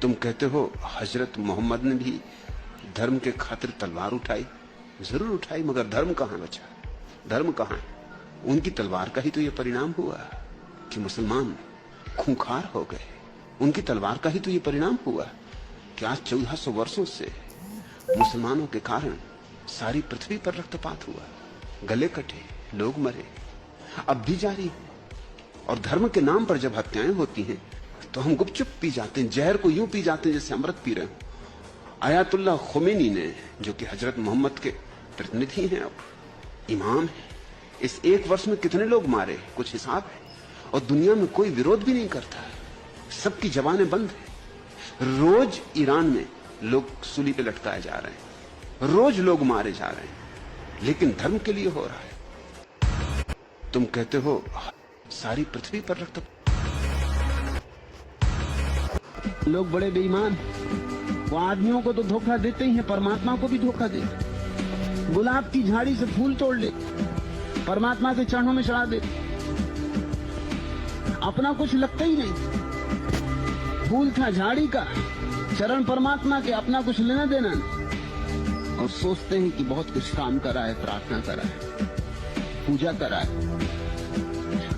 तुम कहते हो हजरत मोहम्मद ने भी धर्म के खातिर तलवार उठाई। जरूर उठाई, मगर धर्म कहां बचा? धर्म कहां है? उनकी तलवार का ही तो यह परिणाम हुआ कि मुसलमान खूंखार हो गए। उनकी तलवार का ही तो यह परिणाम हुआ कि आज 1400 वर्षों से मुसलमानों के कारण सारी पृथ्वी पर रक्तपात हुआ, गले कटे, लोग मरे, अब भी जारी है। और धर्म के नाम पर जब हत्याएं होती हैं तो हम गुपचुप पी जाते हैं, जहर को यूं पी जाते हैं जैसे अमृत पी रहे हो। आयतुल्लाह खुमैनी ने, जो कि हजरत मोहम्मद के प्रतिनिधि हैं, अब इमाम है, इस एक वर्ष में कितने लोग मारे, कुछ हिसाब है? और दुनिया में कोई विरोध भी नहीं करता, सबकी जबानें बंद है। रोज ईरान में लोग सूली पे लटकाए जा रहे हैं, रोज लोग मारे जा रहे हैं, लेकिन धर्म के लिए हो रहा है। तुम कहते हो सारी पृथ्वी पर रक्त। लोग बड़े बेईमान, वो आदमियों को तो धोखा देते ही हैं, परमात्मा को भी धोखा दे। गुलाब की झाड़ी से फूल तोड़ ले, परमात्मा के चरणों में चढ़ा दे, अपना कुछ लगता ही नहीं। फूल था झाड़ी का, चरण परमात्मा के, अपना कुछ लेना देना नहीं। और सोचते हैं कि बहुत कुछ काम करा है, प्रार्थना करा है, पूजा करा है।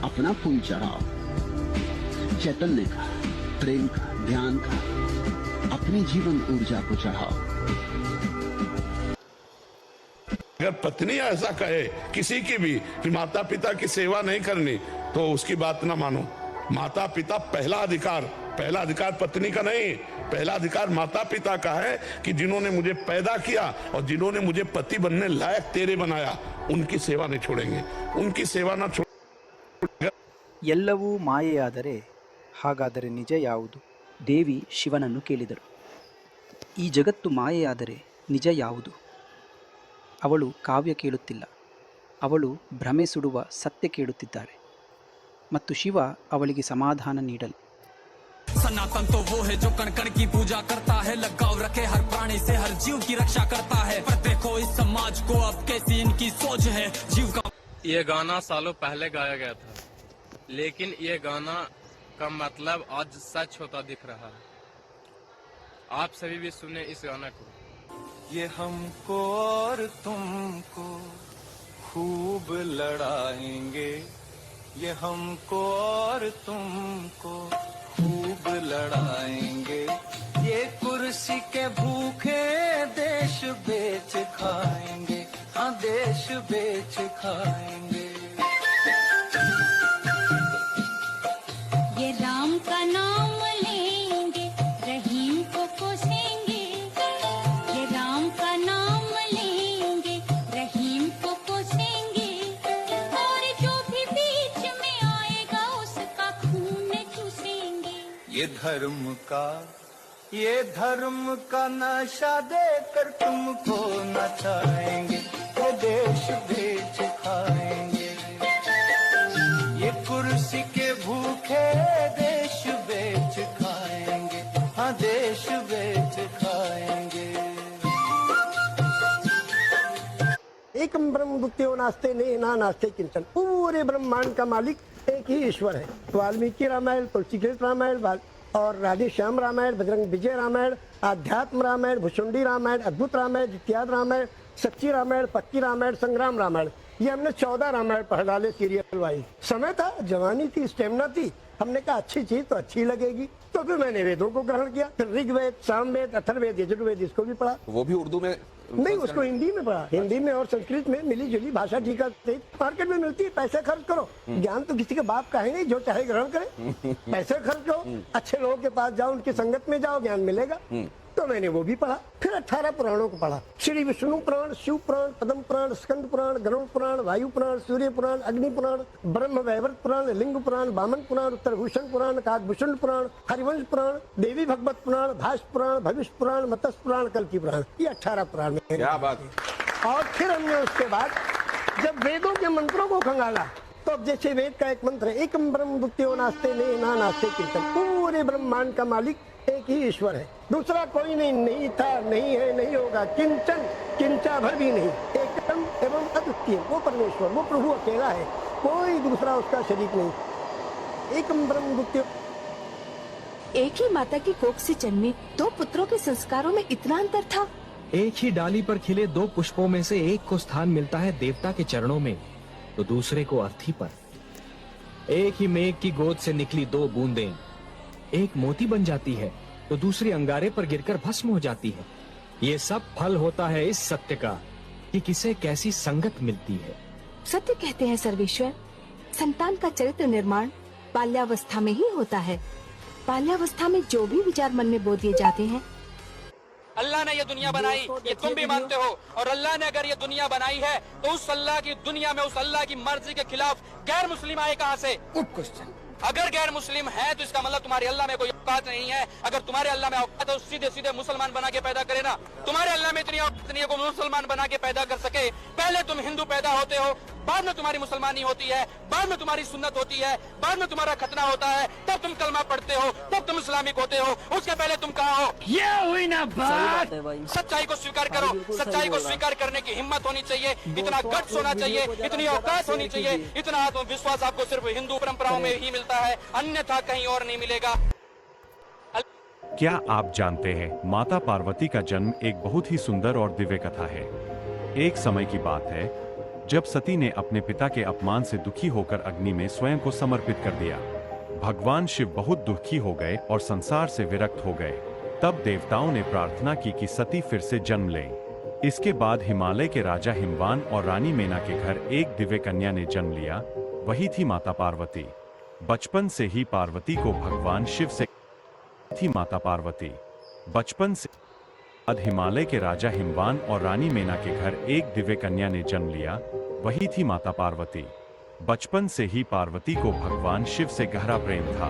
अपना फूल चढ़ाओ, चैतन्य का, प्रेम का, ध्यान का, अपनी जीवन ऊर्जा को चढ़ाओ। अगर पत्नी ऐसा कहे किसी की भी कि माता पिता की सेवा नहीं करनी, तो उसकी बात ना मानो। माता पिता पहला अधिकार पत्नी का नहीं, पहला अधिकार माता पिता का है कि जिन्होंने मुझे पैदा किया और जिन्होंने मुझे पति बनने लायक तेरे बनाया, उनकी सेवा नहीं छोड़ेंगे, उनकी सेवा ना छोड़। ಎಲ್ಲವೂ ಮಾಯೆಯಾದರೆ ಹಾಗಾದರೆ ನಿಜ ಯಾವುದು? ದೇವಿ ಶಿವನನ್ನು ಕೇಳಿದರು. ಈ ಜಗತ್ತು ಮಾಯೆಯಾದರೆ ನಿಜ ಯಾವುದು? ಅವಳು ಕಾವ್ಯ ಕೇಳುತ್ತಿಲ್ಲ, ಅವಳು ಭ್ರಮೆ ಸುಡುವ ಸತ್ಯ ಕೇಳುತ್ತಿದ್ದಾಳೆ. ಮತ್ತು ಶಿವ ಅವಳಿಗೆ ಸಮಾಧಾನ ನೀಡಲು. सनातन तो वो है जो कण कण की पूजा करता है, लगाव रखे हर प्राणी से, हर जीव की रक्षा करता है। पर देखो इस समाज को अब कैसी इनकी सोच है, जीव का। ये गाना सालों पहले गाया गया था, लेकिन ये गाना का मतलब आज सच होता दिख रहा है। आप सभी भी सुने इस गाना को। ये हमको और तुमको खूब लड़ाएंगे, ये हमको और तुमको खूब लड़ाएंगे। ये कुर्सी के भूखे देश बेच खाएंगे, हाँ देश बेच खाएंगे। ये राम का नाम लेंगे, रहीम को कोसेंगे। ये राम का नाम लेंगे, रहीम को कोसेंगे। और जो भी बीच में आएगा उसका खून चूसेंगे। ये धर्म का नशा देकर तुमको नचाएंगे, ये देश बेच खाएंगे। ये कुर्सी के भूखे देश बेच खाएंगे, हाँ देश बेच खाएंगे। एकम ब्रह्म द्वितीयो नास्ते न नास्ते किंचन। पूरे ब्रह्मांड का मालिक एक ही ईश्वर है। वाल्मीकि रामायण, तुलसीकृत रामायण और राधे श्याम रामायण, बजरंग विजय रामायण, आध्यात्म रामायण, भुषुंडी रामायण, अद्भुत रामायण, जित्याद रामायण, सच्ची रामायण, पक्की रामायण, संग्राम रामायण, ये हमने 14 रामायण पढ़ डाले सीरियल वाइज। समय था, जवानी थी, स्टेमिना थी, हमने कहा अच्छी चीज तो अच्छी लगेगी, तो फिर मैंने वेदों को ग्रहण किया। फिर ऋग्वेद, सामवेद, अथर्ववेद, यजुर्वेद, इसको भी पढ़ा। वो भी उर्दू में? नहीं, उसको हिंदी में पढ़ा। हिंदी में और संस्कृत में मिली जुली भाषा ठीक है, मार्केट में मिलती है। पैसे खर्च करो, ज्ञान तो किसी के बाप का है नहीं, जो चाहे ग्रहण करे। पैसे खर्च करो, अच्छे लोगों के पास जाओ, उनकी संगत में जाओ, ज्ञान मिलेगा। तो मैंने वो भी पढ़ा। फिर 18 पुराणों को पढ़ा। श्री विष्णु पुराण, शिव पुराण, पद्म पुराण, स्कंद पुराण, गरुड़ पुराण, वायु पुराण, सूर्य पुराण, अग्नि पुराण, ब्रह्म वैवर्त पुराण, लिंग पुराण, वामन पुराण, उत्तरभूषण पुराण, काकभूषण पुराण, हरिवंश पुराण, देवी भगवत पुराण, भाष्य पुराण, भविष्य पुराण, मत्स्य पुराण, कल्की पुराण, ये 18 पुराण में। क्या बात। और फिर हमने उसके बाद जब वेदों के मंत्रों को खंगाला, तो अब जैसे वेद का एक मंत्र है, एकम ब्रह्म द्वितीयो नास्ते न नास्ते किंचन। पूरे ब्रह्मांड का मालिक एक ही ईश्वर है, दूसरा कोई नहीं, नहीं था, नहीं है, नहीं होगा, किंचन, किंचा भर भी नहीं। एकम एवं अद्वितीय, वो परमेश्वर, वो प्रभु अकेला है, कोई दूसरा उसका शरीक नहीं। एकम ब्रह्म द्वितीयो एक ही माता की कोख से जन्मे 2 पुत्रों के संस्कारों में इतना अंतर था। एक ही डाली पर खिले 2 पुष्पों में से एक को स्थान मिलता है देवता के चरणों में, तो दूसरे को अर्थी पर। एक ही मेघ की गोद से निकली 2 बूंदें, एक मोती बन जाती है तो दूसरी अंगारे पर गिरकर भस्म हो जाती है। ये सब फल होता है इस सत्य का कि किसे कैसी संगत मिलती है। सत्य कहते हैं सर्वेश्वर, संतान का चरित्र निर्माण बाल्यावस्था में ही होता है। बाल्यावस्था में जो भी विचार मन में बो दिए जाते हैं। अल्लाह ने ये दुनिया बनाई, ये तुम भी मानते हो, और अल्लाह ने अगर ये दुनिया बनाई है तो उस अल्लाह की दुनिया में उस अल्लाह की मर्जी के खिलाफ गैर मुस्लिम आए कहाँ से? अगर गैर मुस्लिम है तो इसका मतलब तुम्हारे अल्लाह में कोई औकात नहीं है। अगर तुम्हारे अल्लाह में औकात है तो सीधे सीधे मुसलमान बना के पैदा करे ना। तुम्हारे अल्लाह में इतनी औकात नहीं है को मुसलमान बना के पैदा कर सके। पहले तुम हिंदू पैदा होते हो, बाद में तुम्हारी मुसलमानी होती है, बाद में तुम्हारी सुन्नत होती है, बाद में तुम्हारा खतना होता है, तब तुम कलमा पढ़ते हो, तब तुम इस्लामिक होते हो। उसके पहले तुम कहाँ हो? ये हुई ना बात। सच्चाई को स्वीकार करो। सच्चाई को स्वीकार करने की हिम्मत होनी चाहिए, इतना गट्स होना चाहिए, इतनी औकात होनी चाहिए, इतना आत्मविश्वास आपको सिर्फ हिंदू परंपराओं में ही मिलता है, अन्यथा कहीं और नहीं मिलेगा। क्या आप जानते हैं, माता पार्वती का जन्म एक बहुत ही सुंदर और दिव्य कथा है। एक समय की बात है जब सती ने अपने पिता के अपमान से दुखी होकर अग्नि में स्वयं को समर्पित कर दिया। भगवान शिव बहुत दुखी हो गए और संसार से विरक्त हो गए। तब देवताओं ने प्रार्थना की कि सती फिर से जन्म ले। इसके बाद हिमालय के राजा हिमवान और रानी मेना के घर एक दिव्य कन्या ने जन्म लिया, वही थी माता पार्वती। बचपन से ही पार्वती को भगवान शिव से थी माता पार्वती। बचपन से बाद हिमालय के राजा हिमवान और रानी मेना के घर एक दिव्य कन्या ने जन्म लिया, वही थी माता पार्वती। बचपन से ही पार्वती को भगवान शिव से गहरा प्रेम था।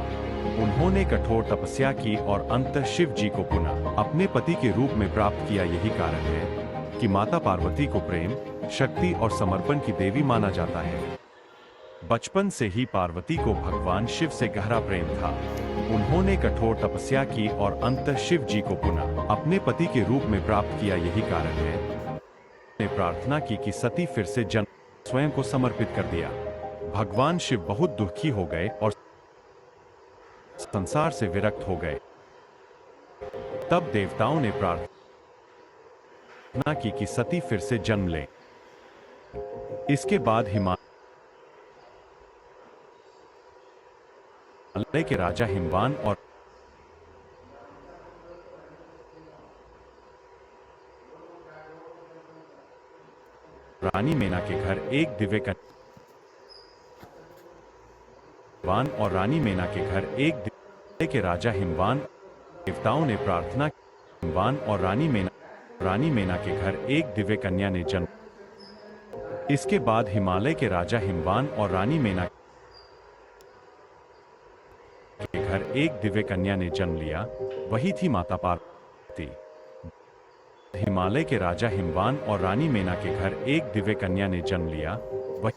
उन्होंने कठोर तपस्या की और अंत शिव जी को पुनः अपने पति के रूप में प्राप्त किया। यही कारण है कि माता पार्वती को प्रेम, शक्ति और समर्पण की देवी माना जाता है। बचपन से ही पार्वती को भगवान शिव से गहरा प्रेम था। उन्होंने कठोर तपस्या की और अंत शिव जी को पुनः अपने पति के रूप में प्राप्त किया। यही कारण है ने प्रार्थना की कि सती फिर से जन्म स्वयं को समर्पित कर दिया। भगवान शिव बहुत दुखी हो गए और संसार से विरक्त हो गए। तब देवताओं ने प्रार्थना की कि सती फिर से जन्म ले। इसके बाद हिमालय के राजा हिमवान और रानी मेना के घर एक दिव्य हिमवान और रानी मेना के घर एक दिव्य के राजा हिमवान। देवताओं ने प्रार्थना की हिमवान और रानी मेना के घर एक दिव्य कन्या ने जन्म। इसके बाद हिमालय के राजा हिमवान और रानी मेना के घर एक दिव्य कन्या ने जन्म लिया, वही थी माता पार्वती। हिमालय के राजा हिमवान और रानी मेना के घर एक दिव्य कन्या ने जन्म लिया।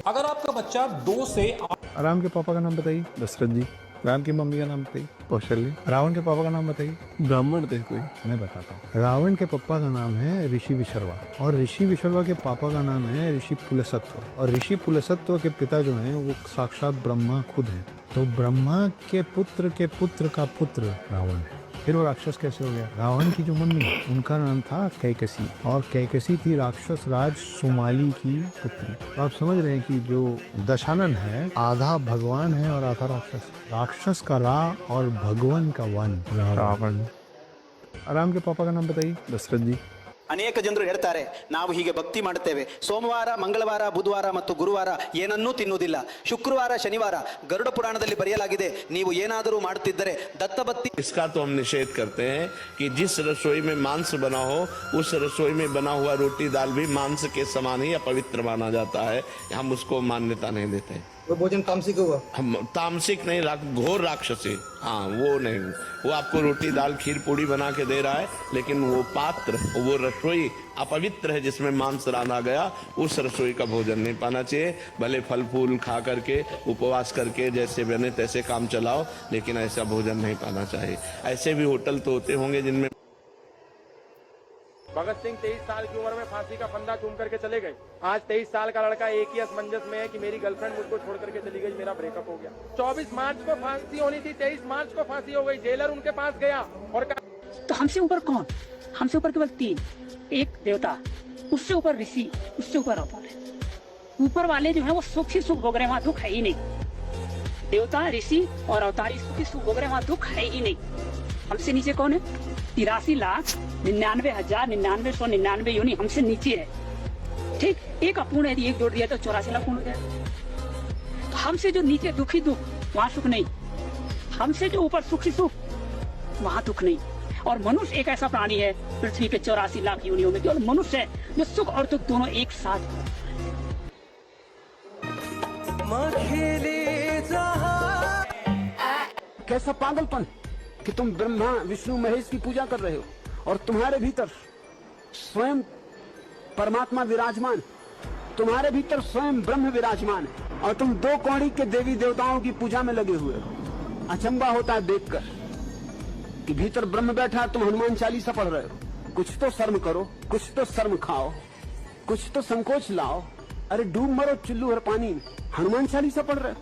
अगर आपका बच्चा 2 से राम के पापा का नाम बताइए। दशरथ जी। राम की मम्मी का नाम बताइए। कौशल्य। रावण के पापा का नाम बताइए। ब्राह्मण थे कोई। मैं बताता हूँ। रावण के पापा का नाम है ऋषि विशर्वा और ऋषि विशर्वा के पापा का नाम है ऋषि पुलसत्व और ऋषि पुलसत्व के पिता जो हैं वो साक्षात ब्रह्मा खुद हैं। तो ब्रह्मा के पुत्र का पुत्र रावण है। फिर वो राक्षस कैसे हो गया? रावण की जो मम्मी उनका नाम था कैकसी और कैकसी थी राक्षस राज सुमाली की पुत्री। तो आप समझ रहे हैं कि जो दशानन है आधा भगवान है और आधा राक्षस। राक्षस का रा और भगवान का वन रावण। राम के पापा का नाम बताइए। दशरथ जी। ಅನೇಕ ಜನರು ಹೇಳ್ತಾರೆ ನಾವು ಹೀಗೆ ಭಕ್ತಿ ಮಾಡುತ್ತೇವೆ, ಸೋಮವಾರ ಮಂಗಳವಾರ ಬುಧವಾರ ಮತ್ತು ಗುರುವಾರ ಏನನ್ನೂ ತಿನ್ನುವುದಿಲ್ಲ, ಶುಕ್ರವಾರ ಶನಿವಾರ ಗರುಡ ಪುರಾಣದಲ್ಲಿ ಬರೆಯಲಾಗಿದೆ ನೀವು ಏನಾದರೂ ಮಾಡುತ್ತಿದ್ದರೆ ದತ್ತಭಕ್ತಿ। इसका तो हम निषेध करते हैं कि जिस रसोई में मांस बना हो उस रसोई में बना हुआ रोटी दाल भी मांस के समान ही अपवित्र माना जाता है। हम उसको मान्यता नहीं देते। वो भोजन तामसिक हुआ। हम तामसिक नहीं, घोर राक्षसी। हाँ वो नहीं, वो आपको रोटी दाल खीर पूड़ी बना के दे रहा है, लेकिन वो पात्र वो रसोई अपवित्र है जिसमें मांस रांधा गया, उस रसोई का भोजन नहीं पाना चाहिए। भले फल फूल खा करके उपवास करके जैसे बने तैसे काम चलाओ, लेकिन ऐसा भोजन नहीं पाना चाहिए। ऐसे भी होटल तो होते होंगे जिनमें भगत सिंह 23 साल की उम्र में फांसी का फंदा चूम करके चले गए। आज 23 साल का लड़का एक ही असमंजस में है कि मेरी गर्लफ्रेंड मुझको छोड़ करके चली गई, मेरा ब्रेकअप हो गया। 24 मार्च को फांसी होनी थी, 23 मार्च को फांसी हो गई। जेलर उनके पास गया और कहा, तो हमसे ऊपर कौन? हमसे ऊपर केवल तीन, एक देवता, उससे ऊपर ऋषि, उससे ऊपर अवतार है। ऊपर वाले जो है वो सुख ही सुख भोग रहे, वहाँ दुख है ही नहीं। देवता, ऋषि और अवतारी सुख ही सुख भोग रहे, वहाँ दुख है ही नहीं। हमसे नीचे कौन है? 83,99,999 योनि हमसे नीचे है। ठीक, एक अपूर्ण है, एक जोड़ दिया तो 84 लाख पूर्ण हो जाए। तो हमसे जो नीचे दुखी दुख, वहाँ सुख नहीं। हमसे जो ऊपर सुखी सुख, वहाँ दुख नहीं। और मनुष्य एक ऐसा प्राणी है पृथ्वी पे 84 लाख योनियों में केवल मनुष्य है जो सुख और दुख दोनों एक साथ। कैसा पागलपन कि तुम ब्रह्मा विष्णु महेश की पूजा कर रहे हो और तुम्हारे भीतर स्वयं परमात्मा विराजमान, तुम्हारे भीतर स्वयं ब्रह्म विराजमान है और तुम दो कौड़ी के देवी देवताओं की पूजा में लगे हुए हो। अचंबा होता है देखकर कि भीतर ब्रह्म बैठा, तुम हनुमान चालीसा पढ़ रहे हो। कुछ तो शर्म करो, कुछ तो शर्म खाओ, कुछ तो संकोच लाओ। अरे डूब मरो चुल्लू और पानी में, हनुमान चालीसा पढ़ रहे हो।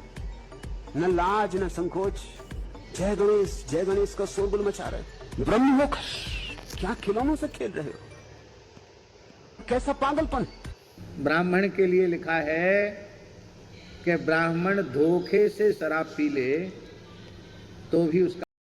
न लाज न संकोच, जय गणेश का शोरगुल मचा रहे हो। ब्रह्म होकर क्या खिलौनों से खेल रहे हो? कैसा पागलपन। ब्राह्मण के लिए लिखा है कि ब्राह्मण धोखे से शराब पी ले तो भी उसका